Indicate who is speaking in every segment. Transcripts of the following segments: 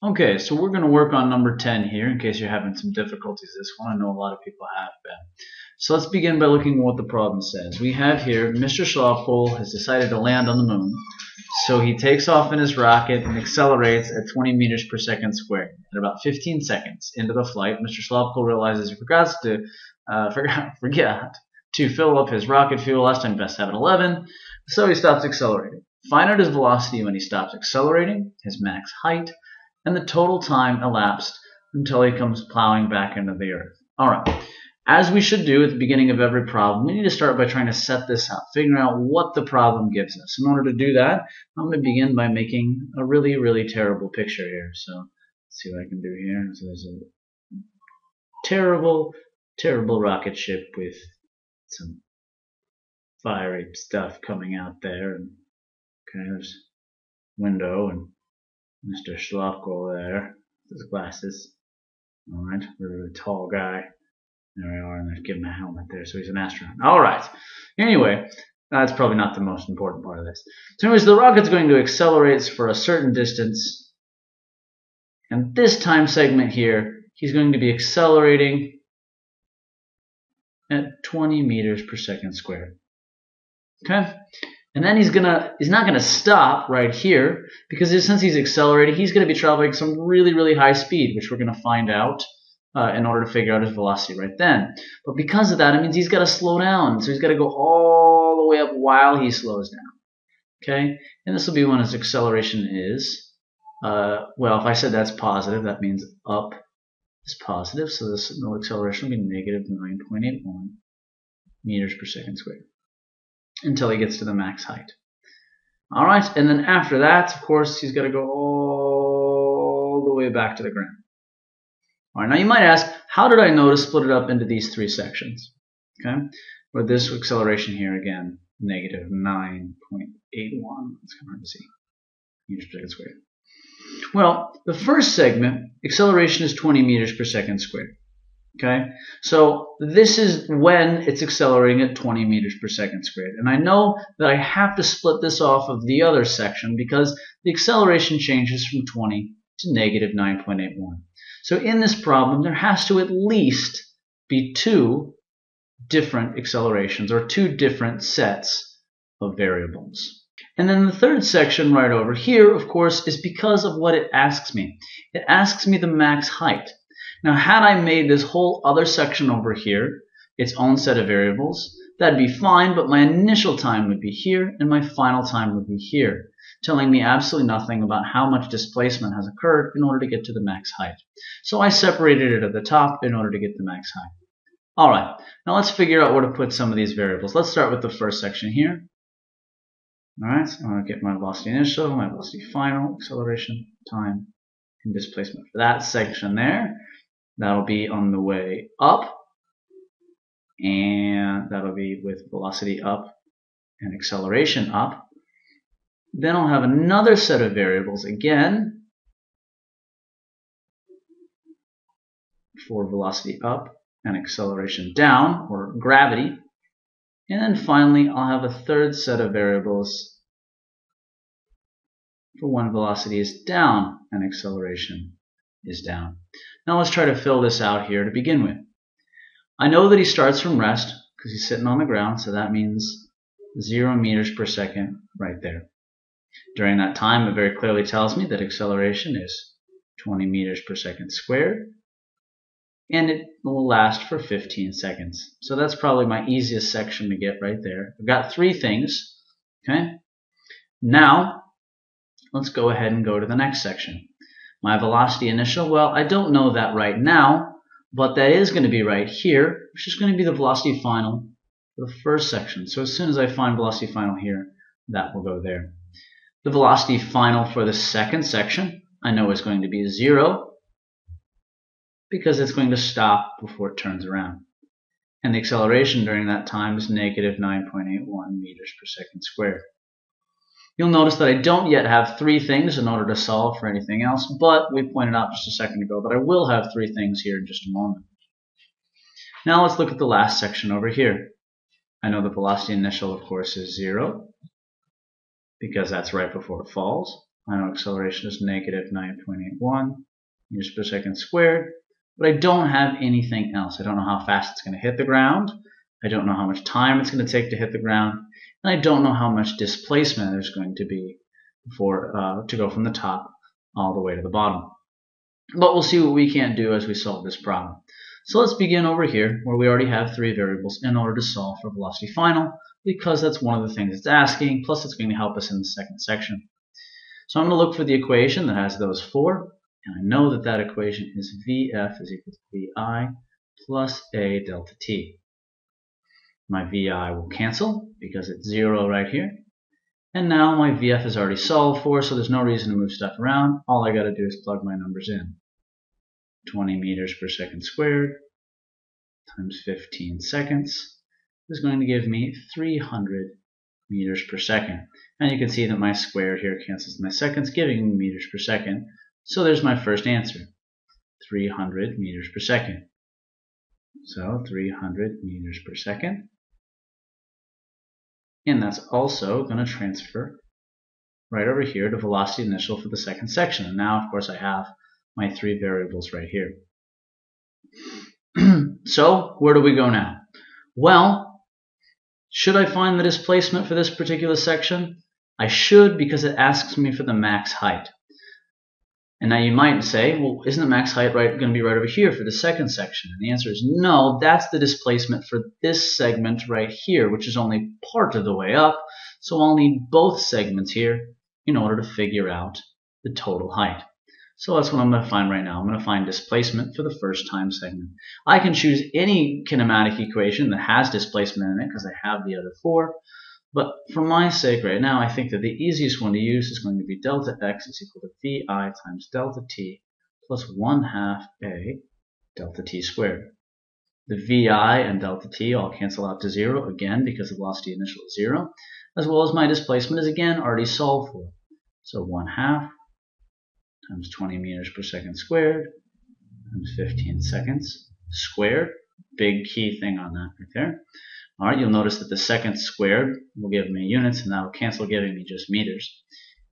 Speaker 1: Okay, so we're going to work on number 10 here in case you're having some difficulties. This one I know a lot of people have been. So let's begin by looking at what the problem says. We have here Mr. Schlapkohl has decided to land on the moon. So he takes off in his rocket and accelerates at 20 meters per second squared. At about 15 seconds into the flight, Mr. Schlapkohl realizes he forgot to fill up his rocket fuel. Last time best have at 11. So he stops accelerating. Find out his velocity when he stops accelerating, his max height, and the total time elapsed until he comes plowing back into the earth. Alright, as we should do at the beginning of every problem, we need to start by trying to set this out, figuring out what the problem gives us. In order to do that, I'm going to begin by making a really, really terrible picture here. So, let's see what I can do here. So there's a terrible, terrible rocket ship with some fiery stuff coming out there. And okay, there's a window and Mr. Schlapkohl there with his glasses. Alright, really tall guy. There we are, and let's give him a helmet there, so he's an astronaut. Alright, anyway, that's probably not the most important part of this. So anyways, the rocket's going to accelerate for a certain distance, and this time segment here, he's going to be accelerating at 20 meters per second squared. Okay? And then he's not gonna stop right here, because since he's accelerating, he's gonna be traveling some really, really high speed, which we're gonna find out in order to figure out his velocity right then. But because of that, it means he's got to slow down. So he's got to go all the way up while he slows down. Okay? And this will be when his acceleration is, well, if I said that's positive, that means up is positive. So this no acceleration will be negative 9.81 meters per second squared until he gets to the max height. All right, and then after that, of course, he's got to go all the way back to the ground. All right, now you might ask, how did I know to split it up into these three sections? Okay, with this acceleration here again, negative 9.81. It's kind of hard to see. Meters per second squared. Well, the first segment, acceleration is 20 meters per second squared. Okay, so this is when it's accelerating at 20 meters per second squared. And I know that I have to split this off of the other section because the acceleration changes from 20 to negative 9.81. So in this problem, there has to at least be two different accelerations or two different sets of variables. And then the third section right over here, of course, is because of what it asks me. It asks me the max height. Now, had I made this whole other section over here its own set of variables, that'd be fine, but my initial time would be here and my final time would be here, telling me absolutely nothing about how much displacement has occurred in order to get to the max height. So I separated it at the top in order to get the max height. Alright, now let's figure out where to put some of these variables. Let's start with the first section here. Alright, so I'm going to get my velocity initial, my velocity final, acceleration, time, and displacement. For that section there, that'll be on the way up, and that'll be with velocity up and acceleration up. Then I'll have another set of variables again for velocity up and acceleration down, or gravity. And then finally, I'll have a third set of variables for when velocity is down and acceleration is down. Now let's try to fill this out here to begin with. I know that he starts from rest because he's sitting on the ground, so that means 0 meters per second right there. During that time, it very clearly tells me that acceleration is 20 meters per second squared, and it will last for 15 seconds. So that's probably my easiest section to get right there. I've got three things. Okay. Now, let's go ahead and go to the next section. My velocity initial, well, I don't know that right now, but that is going to be right here, which is going to be the velocity final for the first section. So as soon as I find velocity final here, that will go there. The velocity final for the second section, I know is going to be 0 because it's going to stop before it turns around. And the acceleration during that time is negative 9.81 meters per second squared. You'll notice that I don't yet have three things in order to solve for anything else, but we pointed out just a second ago that I will have three things here in just a moment. Now let's look at the last section over here. I know the velocity initial, of course, is 0 because that's right before it falls. I know acceleration is negative 9.81 meters per second squared, but I don't have anything else. I don't know how fast it's going to hit the ground. I don't know how much time it's going to take to hit the ground, and I don't know how much displacement there's going to be for to go from the top all the way to the bottom. But we'll see what we can do as we solve this problem. So let's begin over here where we already have three variables in order to solve for velocity final, because that's one of the things it's asking, plus it's going to help us in the second section. So I'm going to look for the equation that has those four, and I know that that equation is VF is equal to VI plus A delta T. My VI will cancel because it's 0 right here. And now my VF is already solved for, so there's no reason to move stuff around. All I got to do is plug my numbers in. 20 meters per second squared times 15 seconds is going to give me 300 meters per second. And you can see that my squared here cancels my seconds, giving me meters per second. So there's my first answer, 300 meters per second. So 300 meters per second. And that's also going to transfer right over here to velocity initial for the second section. And now, of course, I have my three variables right here. So where do we go now? Well, should I find the displacement for this particular section? I should, because it asks me for the max height. And now you might say, well, isn't the max height going to be right over here for the second section? And the answer is no, that's the displacement for this segment right here, which is only part of the way up. So I'll need both segments here in order to figure out the total height. So that's what I'm going to find right now. I'm going to find displacement for the first time segment. I can choose any kinematic equation that has displacement in it because I have the other four. But for my sake right now, I think that the easiest one to use is going to be delta x is equal to VI times delta t plus 1/2 A delta t squared. The VI and delta t all cancel out to 0 again because the velocity initial is 0, as well as my displacement is again already solved for. So 1/2 times 20 meters per second squared times 15 seconds squared. Big key thing on that right there. All right, you'll notice that the seconds squared will give me units, and that will cancel, giving me just meters.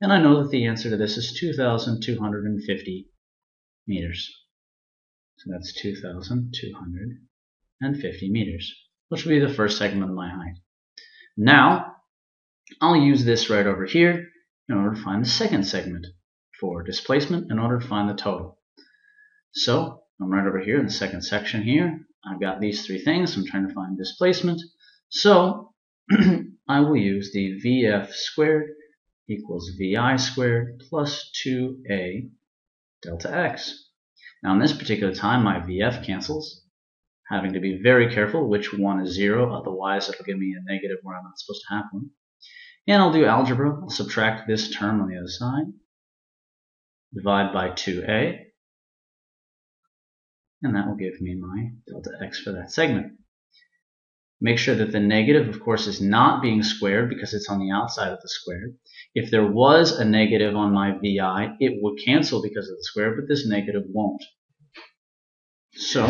Speaker 1: And I know that the answer to this is 2,250 meters. So that's 2,250 meters, which will be the first segment of my height. Now, I'll use this right over here in order to find the second segment for displacement in order to find the total. So I'm right over here in the second section here. I've got these three things. I'm trying to find displacement. So I will use the VF squared equals VI squared plus 2A delta x. Now in this particular time, my VF cancels, having to be very careful which one is 0, otherwise it'll give me a negative where I'm not supposed to have one. And I'll do algebra. I'll subtract this term on the other side, divide by 2A, and that will give me my delta x for that segment. Make sure that the negative, of course, is not being squared because it's on the outside of the square. If there was a negative on my VI, it would cancel because of the square, but this negative won't. So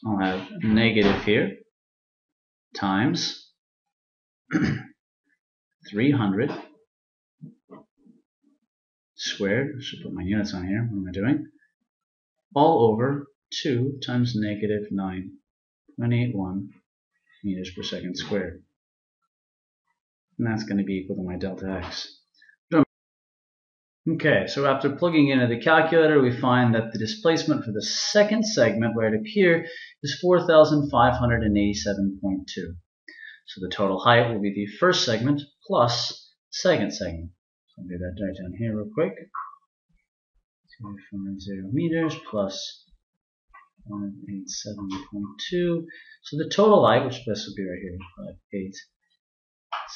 Speaker 1: I'll have negative here times 300 squared, I should put my units on here, what am I doing? All over 2 times negative 9.81 meters per second squared. And that's going to be equal to my delta x. Okay, so after plugging into the calculator, we find that the displacement for the second segment right up here is 4,587.2. So the total height will be the first segment plus the second segment. So I'll do that right down here real quick. 250 meters plus 587.2. So the total height, which this would be right here,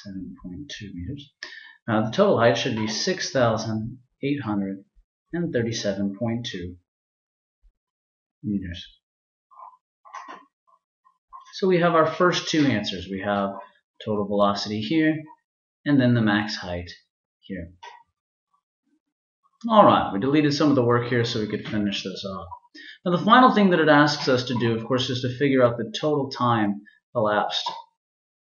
Speaker 1: 587.2 meters. Now the total height should be 6,837.2 meters. So we have our first two answers. We have total velocity here, and then the max height here. Alright, we deleted some of the work here so we could finish this off. Now the final thing that it asks us to do, of course, is to figure out the total time elapsed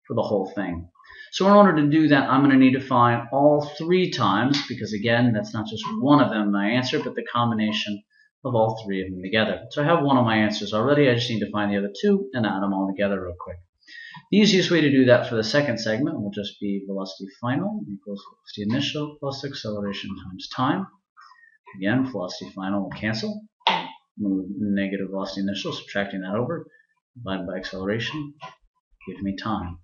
Speaker 1: for the whole thing. So in order to do that, I'm going to need to find all 3 times, because again, that's not just one of them in my answer, but the combination of all 3 of them together. So I have one of my answers already. I just need to find the other 2 and add them all together real quick. The easiest way to do that for the second segment will just be velocity final equals velocity initial plus acceleration times time. Again, velocity final will cancel. Move negative velocity initial, subtracting that over, divided by acceleration, gives me time.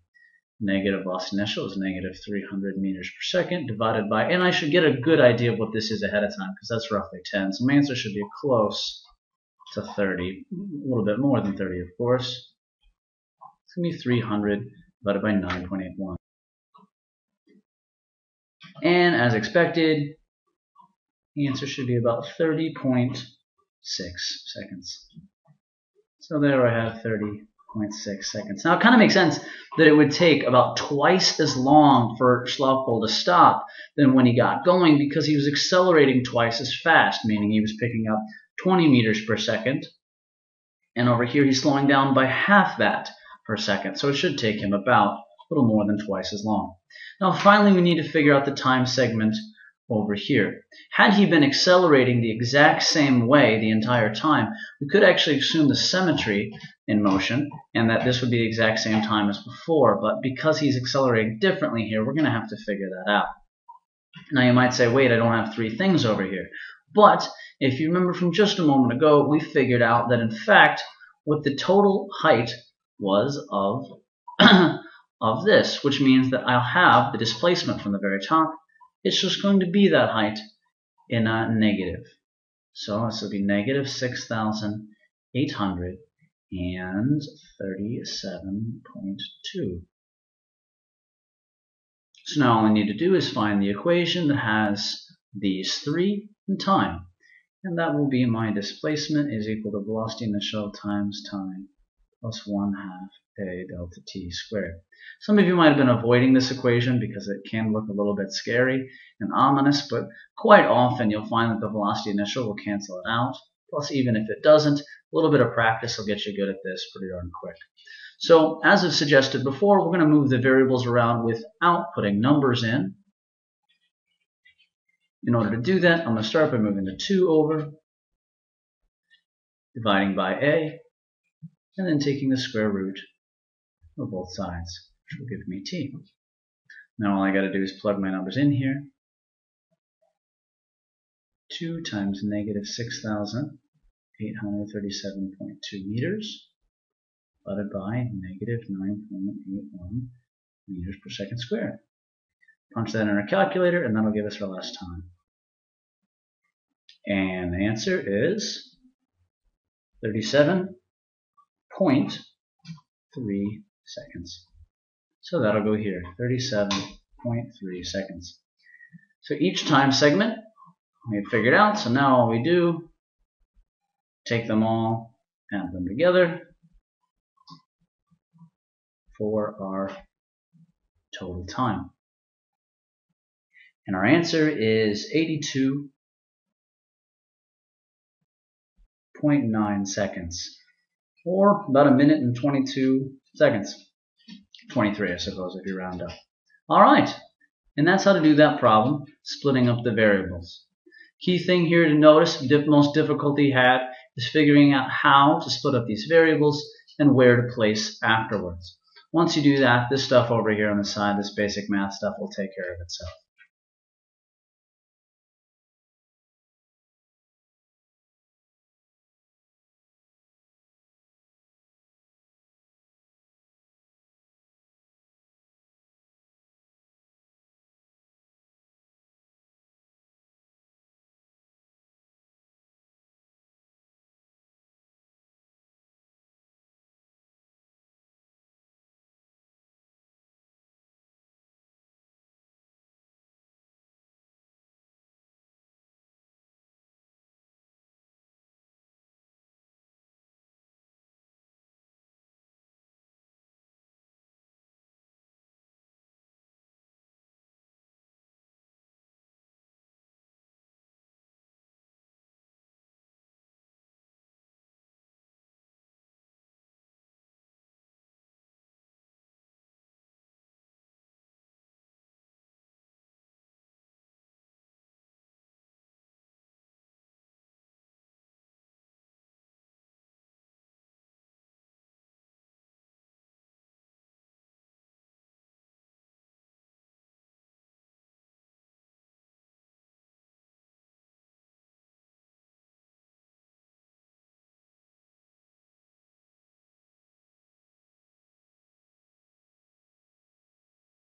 Speaker 1: Negative velocity initial is negative 300 meters per second divided by, and I should get a good idea of what this is ahead of time because that's roughly 10. So my answer should be close to 30, a little bit more than 30, of course. It's going to be 300 divided by 9.81. And as expected, the answer should be about 30.6 seconds. So there I have 30.6 seconds. Now it kind of makes sense that it would take about twice as long for Schlapkohl to stop than when he got going because he was accelerating twice as fast, meaning he was picking up 20 meters per second. And over here he's slowing down by half that per second. So it should take him about a little more than twice as long. Now finally we need to figure out the time segment over here. Had he been accelerating the exact same way the entire time, we could actually assume the symmetry in motion and that this would be the exact same time as before, but because he's accelerating differently here, we're going to have to figure that out. Now you might say, wait, I don't have 3 things over here. But if you remember from just a moment ago, we figured out that in fact what the total height was of this, which means that I'll have the displacement from the very top. It's just going to be that height in a negative. So this will be negative 6,837.2. So now all I need to do is find the equation that has these 3 in time. And that will be my displacement is equal to velocity initial times time plus 1/2 a delta t squared. Some of you might have been avoiding this equation because it can look a little bit scary and ominous, but quite often you'll find that the velocity initial will cancel it out. Plus, even if it doesn't, a little bit of practice will get you good at this pretty darn quick. So, as I've suggested before, we're going to move the variables around without putting numbers in. In order to do that, I'm going to start by moving the 2 over, dividing by a, and then taking the square root of both sides, which will give me t. Now all I got to do is plug my numbers in here. 2 times negative 6,837.2 meters divided by negative 9.81 meters per second squared. Punch that in our calculator and that'll give us our last time. And the answer is 37.3 seconds. So that'll go here, 37.3 seconds. So each time segment we have figured out, so now all we do, take them all, add them together for our total time. And our answer is 82.9 seconds, or about 1 minute and 22 seconds. 23, I suppose, if you round up. All right, and that's how to do that problem, splitting up the variables. Key thing here to notice, most difficulty had, is figuring out how to split up these variables and where to place afterwards. Once you do that, this stuff over here on the side, this basic math stuff, will take care of itself.